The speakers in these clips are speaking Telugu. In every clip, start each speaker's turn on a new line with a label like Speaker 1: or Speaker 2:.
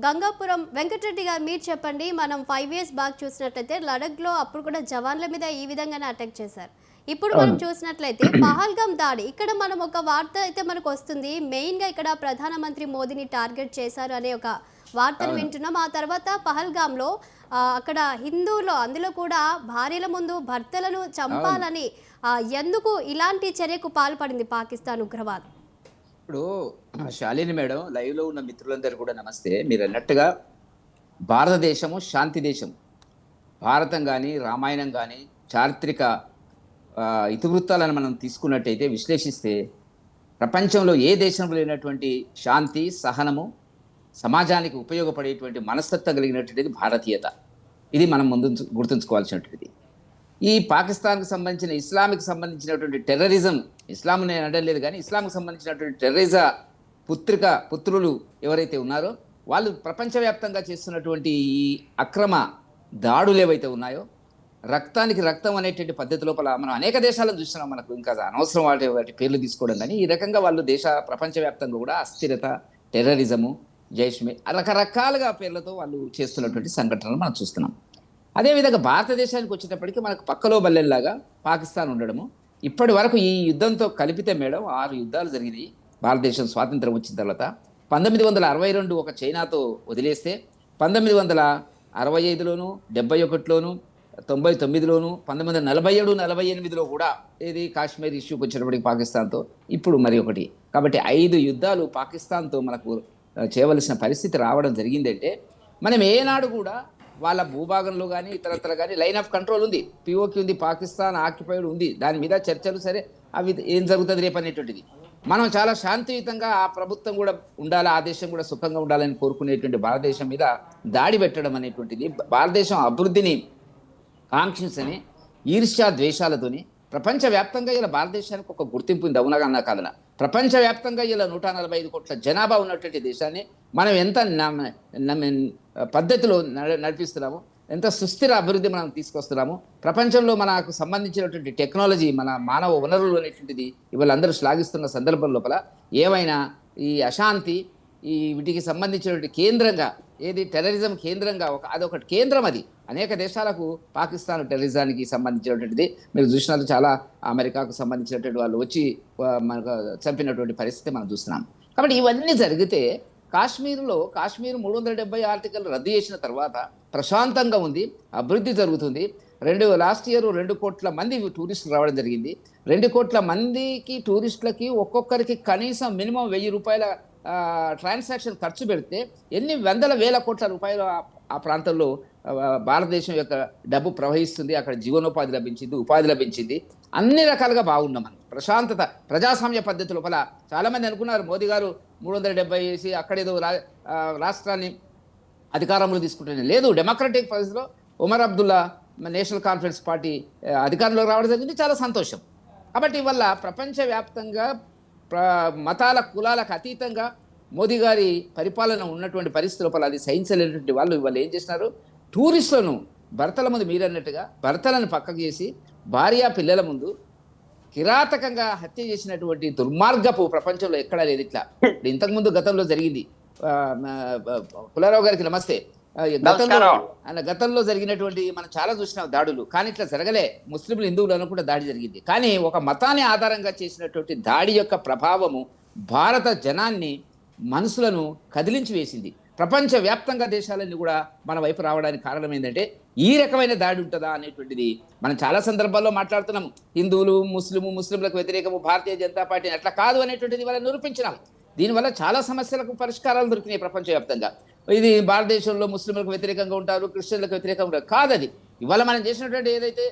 Speaker 1: గంగాపురం వెంకటరెడ్డి గారు మీరు చెప్పండి. మనం 5 ఇయర్స్ బ్యాక్ చూసినట్లయితే లడఖ్‌లో అప్పుడు కూడా జవాన్ల మీద ఈ విధంగానే అటాక్ చేశారు. ఇప్పుడు మనం
Speaker 2: అవును.
Speaker 1: చూసినట్లయితే పహల్గామ్ దాడి. ఇక్కడ మనం ఒక వార్త అయితే మనకొస్తుంది. మెయిన్‌గా ఇక్కడ ప్రధానమంత్రి మోదీని టార్గెట్ చేశారు అనే ఒక వార్తను
Speaker 2: అవును.
Speaker 1: వింటున్నాం. ఆ తర్వాత పహల్గామ్‌లో అక్కడ హిందువులు అందులో కూడా భార్యల ముందు భర్తలను
Speaker 2: అవును.
Speaker 1: చంపాలని ఎందుకు ఇలాంటి చర్యకు పాల్పడింది పాకిస్తాన్ ఉగ్రవాదం?
Speaker 2: ఇప్పుడు శాలిని మేడం లైవ్‌లో ఉన్న మిత్రులందరూ కూడా నమస్తే. మీరన్నట్టుగా భారతదేశము శాంతి దేశం. భారతం గాని, రామాయణం గాని, చారిత్రక ఇతివృత్తాలను మనం తీసుకున్నట్టయితే విశ్లేషిస్తే ప్రపంచంలో ఏ దేశంలో లేనటువంటి శాంతి, సహనము, సమాజానికి ఉపయోగపడేటువంటి మనస్తత్వం కలిగినటువంటిది భారతీయత. ఇది మనం ముందు గుర్తుంచుకోవాల్సినటువంటిది. ఈ పాకిస్తాన్‌కి సంబంధించిన ఇస్లాంకి సంబంధించినటువంటి టెర్రరిజం, ఇస్లాం నేను అనడం గానీ, ఇస్లాంకి సంబంధించినటువంటి పుత్రులు ఎవరైతే ఉన్నారో, వాళ్ళు ప్రపంచవ్యాప్తంగా చేస్తున్నటువంటి ఈ అక్రమ దాడులు ఏవైతే ఉన్నాయో, రక్తానికి రక్తం అనేటువంటి పద్ధతి లోపల మనం అనేక దేశాలను చూస్తున్నాం. మనకు ఇంకా అనవసరం వాటి పేర్లు తీసుకోవడం గానీ, ఈ రకంగా వాళ్ళు ప్రపంచవ్యాప్తంగా కూడా అస్థిరత, టెర్రరిజము, రకరకాలుగా పేర్లతో వాళ్ళు చేస్తున్నటువంటి సంఘటనలు మనం చూస్తున్నాం. అదేవిధంగా భారతదేశానికి వచ్చేటప్పటికి మనకు పక్కలో బల్లెల్లాగా పాకిస్తాన్ ఉండడము. ఇప్పటి వరకు ఈ యుద్ధంతో కలిపితే మేడం 6 యుద్ధాలు జరిగినాయి. భారతదేశం స్వాతంత్రం వచ్చిన తర్వాత 1962 ఒక చైనాతో వదిలేస్తే 1965లోను, 71లోను, 99లోను, 1947, 48లో కూడా ఏది కాశ్మీర్ ఇష్యూకి వచ్చేటప్పటికి పాకిస్తాన్తో, ఇప్పుడు మరి ఒకటి. కాబట్టి 5 యుద్ధాలు పాకిస్తాన్తో మనకు చేయవలసిన పరిస్థితి రావడం జరిగిందంటే మనం ఏనాడు కూడా వాళ్ళ భూభాగంలో కానీ ఇతరత్ర కానీ లైన్ ఆఫ్ కంట్రోల్ ఉంది, పిఓకి ఉంది, పాకిస్తాన్ ఆక్యుపైడ్ ఉంది, దాని మీద చర్చలు సరే అవి ఏం జరుగుతుంది రేపు అనేటువంటిది. మనం చాలా శాంతియుతంగా ఆ ప్రభుత్వం కూడా ఉండాలి, ఆ దేశం కూడా సుఖంగా ఉండాలని కోరుకునేటువంటి భారతదేశం మీద దాడి పెట్టడం అనేటువంటిది భారతదేశం అభివృద్ధిని కాంక్షించని ఈర్ష్యా ద్వేషాలతోని ప్రపంచవ్యాప్తంగా ఇలా భారతదేశానికి ఒక గుర్తింపు ఉంది, అవునగా అన్నా కాదన. ప్రపంచవ్యాప్తంగా ఇలా 145 కోట్ల జనాభా ఉన్నటువంటి దేశాన్ని మనం ఎంత పద్ధతిలో నడిపిస్తున్నాము, ఎంత సుస్థిర అభివృద్ధి మనం తీసుకొస్తున్నాము, ప్రపంచంలో మనకు సంబంధించినటువంటి టెక్నాలజీ, మన మానవ వనరులు అనేటువంటిది ఇవాళ అందరూ శ్లాఘిస్తున్న సందర్భం లోపల ఏమైనా ఈ అశాంతి, ఈ వీటికి సంబంధించినటువంటి కేంద్రంగా ఏది టెర్రరిజం కేంద్రంగా అదొకటి కేంద్రం. అది అనేక దేశాలకు పాకిస్తాన్ టెర్రరిజానికి సంబంధించినటువంటిది మీరు చూసినట్టు చాలా అమెరికాకు సంబంధించినటువంటి వాళ్ళు వచ్చి మనకు చంపినటువంటి పరిస్థితి మనం చూస్తున్నాం. కాబట్టి ఇవన్నీ జరిగితే కాశ్మీర్ 370 ఆర్టికల్ రద్దు చేసిన తర్వాత ప్రశాంతంగా ఉంది, అభివృద్ధి జరుగుతుంది. లాస్ట్ ఇయర్ 2 కోట్ల మంది టూరిస్టులు రావడం జరిగింది. 2 కోట్ల మందికి టూరిస్టులకి ఒక్కొక్కరికి కనీసం మినిమం ₹1000 ట్రాన్సాక్షన్ ఖర్చు పెడితే ఎన్ని వందల వేల కోట్ల రూపాయలు ఆ ప్రాంతంలో భారతదేశం యొక్క డబ్బు ప్రవహిస్తుంది. అక్కడ జీవనోపాధి లభించింది, ఉపాధి లభించింది. అన్ని రకాలుగా బాగున్నాం మనం. ప్రశాంతత, ప్రజాస్వామ్య పద్ధతి లోపల చాలామంది అనుకున్నారు మోదీ గారు 370 వేసి అక్కడేదో రాష్ట్రాన్ని అధికారంలో తీసుకుంటున్నాను. లేదు, డెమోక్రటిక్ పరిస్థితిలో Umar Abdullah national conference party అధికారంలోకి రావడం జరిగింది. చాలా సంతోషం. కాబట్టి ఇవల్ల ప్రపంచవ్యాప్తంగా మతాల కులాలకు అతీతంగా మోదీ గారి పరిపాలన ఉన్నటువంటి పరిస్థితి లోపల అది సహించలేనటువంటి వాళ్ళు ఇవాళ ఏం చేసినారు, టూరిస్టులను భర్తల ముందు మీరన్నట్టుగా భర్తలను పక్కకు చేసి భార్య పిల్లల ముందు కిరాతకంగా హత్య చేసినటువంటి దుర్మార్గపు ప్రపంచంలో ఎక్కడా లేదు ఇట్లా. ఇంతకుముందు గతంలో జరిగింది. పుల్లారావు గారికి నమస్తే. గతంలో జరిగినటువంటి మనం చాలా చూసినాం దాడులు, కానీ ఇట్లా జరగలే. ముస్లింలు హిందువులను కూడా దాడి జరిగింది. కానీ ఒక మతాన్ని ఆధారంగా చేసినటువంటి దాడి యొక్క ప్రభావము భారత జనాన్ని, మనసులను కదిలించి వేసింది. ప్రపంచవ్యాప్తంగా దేశాలన్నీ కూడా మన వైపు రావడానికి కారణం ఏంటంటే ఈ రకమైన దాడి ఉంటుందా అనేటువంటిది మనం చాలా సందర్భాల్లో మాట్లాడుతున్నాం. హిందువులు ముస్లింలకు వ్యతిరేకము భారతీయ జనతా పార్టీ అట్లా కాదు అనేటువంటిది వాళ్ళని నిరూపించినాం. దీనివల్ల చాలా సమస్యలకు పరిష్కారాలు దొరికినాయి ప్రపంచవ్యాప్తంగా. ఇది భారతదేశంలో ముస్లింలకు వ్యతిరేకంగా ఉంటారు, క్రిస్టియన్లకు వ్యతిరేకంగా ఉంటారు కాదది. ఇవాళ మనం చేసినటువంటి ఏదైతే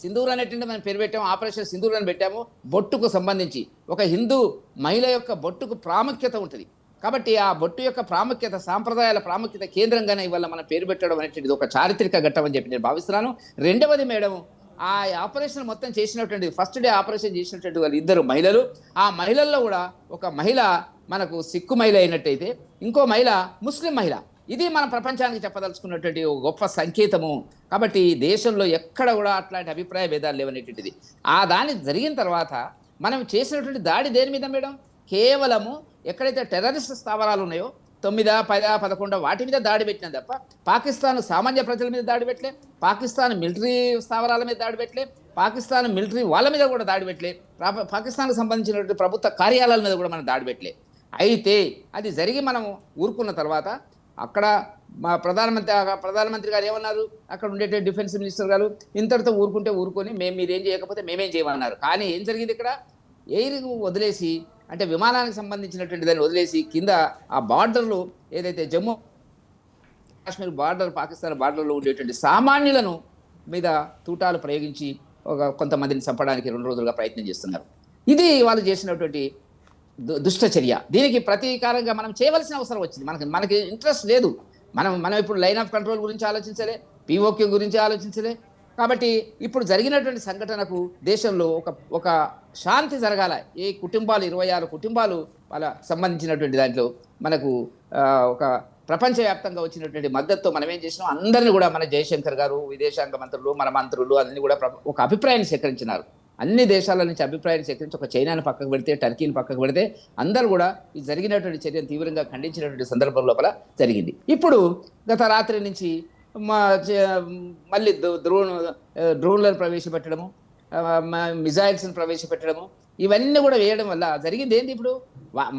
Speaker 2: సింధూర్ అనేటువంటి మనం పేరు పెట్టాము, ఆపరేషన్ సింధూర్ అని పెట్టాము. బొట్టుకు సంబంధించి ఒక హిందూ మహిళ యొక్క బొట్టుకు ప్రాముఖ్యత ఉంటుంది. కాబట్టి ఆ బొట్టు యొక్క ప్రాముఖ్యత, సాంప్రదాయాల ప్రాముఖ్యత కేంద్రంగానే ఇవాళ మనం పేరు పెట్టడం అనేటువంటిది ఒక చారిత్రక ఘట్టం అని చెప్పి నేను భావిస్తున్నాను. రెండవది మేడం, ఆ ఆపరేషన్ మొత్తం చేసినటువంటి ఫస్ట్ డే ఆపరేషన్ చేసినటువంటి వాళ్ళు 2 మహిళలు. ఆ మహిళల్లో కూడా ఒక మహిళ మనకు సిక్కు మహిళ అయినట్టయితే ఇంకో మహిళ ముస్లిం మహిళ. ఇది మన ప్రపంచానికి చెప్పదలుచుకున్నటువంటి ఒక గొప్ప సంకేతము. కాబట్టి దేశంలో ఎక్కడ కూడా అట్లాంటి అభిప్రాయ భేదాలు లేవనేటువంటిది. ఆ దాని జరిగిన తర్వాత మనం చేసినటువంటి దాడి దేని మీద మేడం, కేవలము ఎక్కడైతే టెర్రరిస్ట్ స్థావరాలు ఉన్నాయో 9, 10, 11 వాటి మీద దాడి పెట్టినా తప్ప పాకిస్తాన్ సామాన్య ప్రజల మీద దాడి పెట్టలే, పాకిస్తాన్ మిలిటరీ స్థావరాల మీద దాడి పెట్టలే, పాకిస్తాన్ మిలిటరీ వాళ్ళ మీద కూడా దాడి పెట్టలే, పాకిస్తాన్కు సంబంధించినటువంటి ప్రభుత్వ కార్యాలయాల మీద కూడా మనం దాడి పెట్టలే. అయితే అది జరిగి మనం ఊరుకున్న తర్వాత అక్కడ మా ప్రధానమంత్రి గారు ఏమన్నారు, అక్కడ ఉండే డిఫెన్స్ మినిస్టర్ గారు ఇంతటితో ఊరుకొని మీరేం చేయకపోతే మేమేం చేయమన్నారు. కానీ ఏం జరిగింది ఇక్కడ, ఎయిర్ వదిలేసి అంటే విమానానికి సంబంధించినటువంటి దాన్ని వదిలేసి కింద ఆ బార్డర్లు ఏదైతే జమ్మూ కాశ్మీర్ బార్డర్ పాకిస్తాన్ బార్డర్లో ఉండేటువంటి సామాన్యులను మీద తూటాలు ప్రయోగించి కొంతమందిని చంపడానికి 2 రోజులుగా ప్రయత్నం చేస్తున్నారు. ఇది వాళ్ళు చేసినటువంటి దుష్ట చర్య. దీనికి ప్రతీకారంగా మనం చేయవలసిన అవసరం వచ్చింది. మనకి ఇంట్రెస్ట్ లేదు. మనం ఇప్పుడు లైన్ ఆఫ్ కంట్రోల్ గురించి ఆలోచించలే, పిఓకే గురించి ఆలోచించలే. కాబట్టి ఇప్పుడు జరిగినటువంటి సంఘటనకు దేశంలో ఒక శాంతి జరగాల. ఏ కుటుంబాలు 26 కుటుంబాలు వాళ్ళ సంబంధించినటువంటి దాంట్లో మనకు ఒక ప్రపంచవ్యాప్తంగా వచ్చినటువంటి మద్దతుతో మనం ఏం చేసినాం, అందరినీ కూడా మన జయశంకర్ గారు, విదేశాంగ మంత్రులు, మన మంత్రులు అన్ని కూడా ఒక అభిప్రాయాన్ని సేకరించినారు. అన్ని దేశాల నుంచి అభిప్రాయాన్ని సేకరించి ఒక చైనాను పక్కకు పెడితే, టర్కీని పక్కకు పెడితే అందరూ కూడా ఈ జరిగినటువంటి చర్యను తీవ్రంగా ఖండించినటువంటి సందర్భం లోపల జరిగింది. ఇప్పుడు గత రాత్రి నుంచి మళ్ళీ డ్రోన్లను ప్రవేశపెట్టడము, మిజైల్స్ని ప్రవేశపెట్టడము, ఇవన్నీ కూడా వేయడం వల్ల జరిగింది ఏంటి, ఇప్పుడు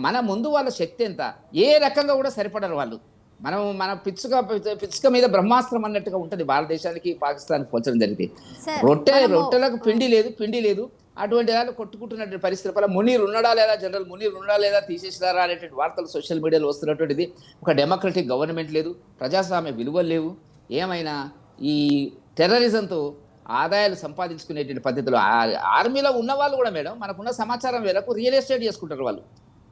Speaker 2: మన ముందు వాళ్ళ శక్తి ఎంత, ఏ రకంగా కూడా సరిపడరు వాళ్ళు. మన పిచ్చుక మీద బ్రహ్మాస్త్రం అన్నట్టుగా ఉంటుంది భారతదేశానికి పాకిస్తాన్కి పోల్చడం జరిగింది. రొట్టెలకు పిండి లేదు అటువంటి దాన్ని కొట్టుకుంటున్నటువంటి పరిస్థితుల మునీర్ ఉన్నాడా లేదా, జనరల్ మునీర్ ఉన్నాడా లేదా, తీసేసినారా అనేటువంటి వార్తలు సోషల్ మీడియాలో వస్తున్నటువంటిది. ఒక డెమోక్రటిక్ గవర్నమెంట్ లేదు, ప్రజాస్వామ్య విలువలు లేవు. ఏమైనా ఈ టెర్రరిజంతో ఆదాయాలు సంపాదించుకునేటువంటి పద్ధతిలో ఆర్మీలో ఉన్న వాళ్ళు కూడా మేడం మనకున్న సమాచారం మేరకు రియల్ ఎస్టేట్ చేసుకుంటారు. వాళ్ళు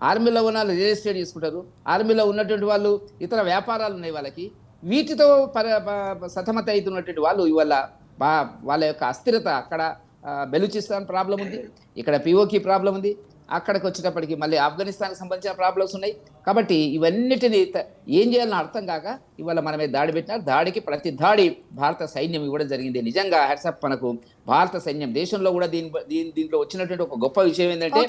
Speaker 2: ఆర్మీలో ఉన్న వాళ్ళు రియల్ ఎస్టేట్ చేసుకుంటారు. ఆర్మీలో ఉన్నటువంటి వాళ్ళు ఇతర వ్యాపారాలు ఉన్నాయి వాళ్ళకి. వీటితో సతమత అవుతున్నటువంటి వాళ్ళు ఇవాళ వాళ్ళ యొక్క అస్థిరత, అక్కడ బెలూచిస్తాన్ ప్రాబ్లం ఉంది, ఇక్కడ పిఓకి ప్రాబ్లం ఉంది, అక్కడికి వచ్చేటప్పటికి మళ్ళీ ఆఫ్ఘనిస్తాన్కి సంబంధించిన ప్రాబ్లమ్స్ ఉన్నాయి. కాబట్టి ఇవన్నిటిని ఏం చేయాలని అర్థం కాక ఇవాళ మనమే దాడి పెట్టినారు. దాడికి ప్రతి దాడి భారత సైన్యం ఇవ్వడం జరిగింది. నిజంగా హ్యాట్సాప్ మనకు భారత సైన్యం. దేశంలో కూడా దీంట్లో వచ్చినటువంటి ఒక గొప్ప విషయం ఏంటంటే